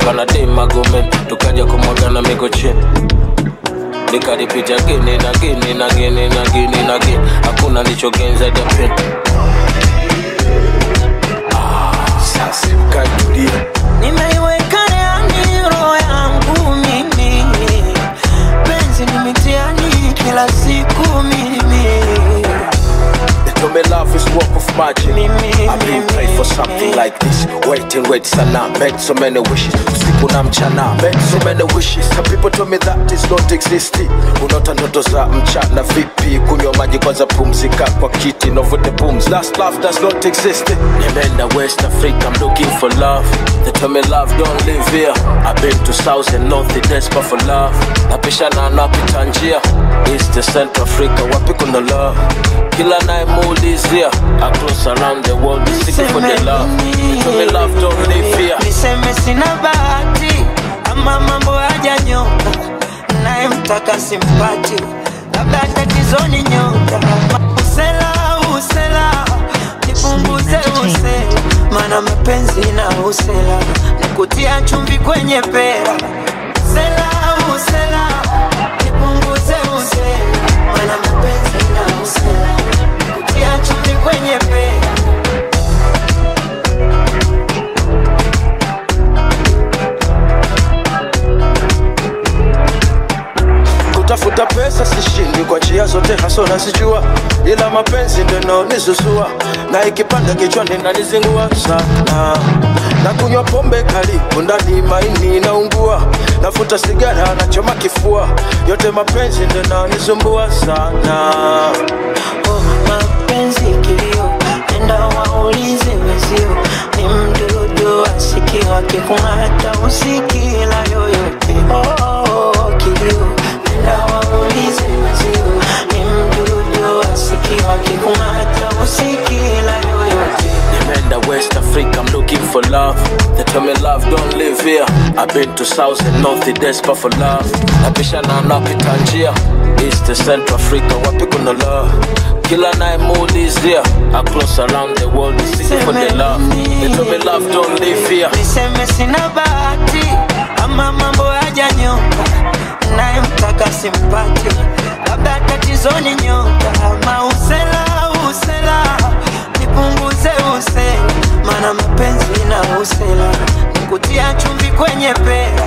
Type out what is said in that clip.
Nilitoka na dema gomen, tukaja kumwagana miko chini. Nikaripita gini na gini na gini na gini na gini. Hakuna nichogenza japin. Sasa kajulia nimeiweka ndani roho yangu mimi. Penzi ni mitiani kila siku mimi. They told me love is work of magic. I've been praying for something like this. Wait sana, made so many wishes. Usiku na mchana, made so many wishes. Some people told me that is not existing. Unaota ndoto za mchana vipi? Kunywa maji kwanza pumzika kwa kiti. No for the booms, last love does not exist. Nimeenda West Africa, I'm looking for love. They told me love don't live here. I've been to South and North, they desperate for love. Napishana napita njia East to Central Africa, wapi kuna love? Kila night mood is here. Across around the world, we seeking for the love. They told me love don't live here. Niseme sina bahati ama mambo hajanyoka, naye mtaka simpati, labda tatizo ni nyota. Usela, nipunguze usela, maana mapenzi na usela nikutia chumvi kwenye pera. Usela, nipunguze usela, maana mapenzi na usela nikutia chumvi kwenye pera. Tafuta pesa sishindi kwa njia zote haso nasijua, ila mapenzi ndio nizusua, na ikipanda kichwani nanizingua sana. Na kunywa pombe kali ndani maini naungua, nafuta sigara na choma kifua, yote mapenzi ndio nizumbua sana. Oh, mapenzi kilio, nenda waulize wezio, ni mdudu asikiwa kikungata usikila yoyote. Oh, kilio, nenda waulize wezio, ni mdudu asikiwa kikungata usikila yoyote. Nimeenda West Africa, I'm looking for love. They tell me love don't live here. I've been to South and North, they desperate for love. Napishana napita njia East to Central Africa, wapi kuna love? Kila night mood is here. Across around the world, we seeking for the love. They tell me love don't live here. Niseme sina bahati ama mambo hajanyoka, naye mtaka simpati, labda tatizo ni nyota. Ama usela, nipunguze usela, maana mapenzi na usela nikutia chumvi kwenye pera.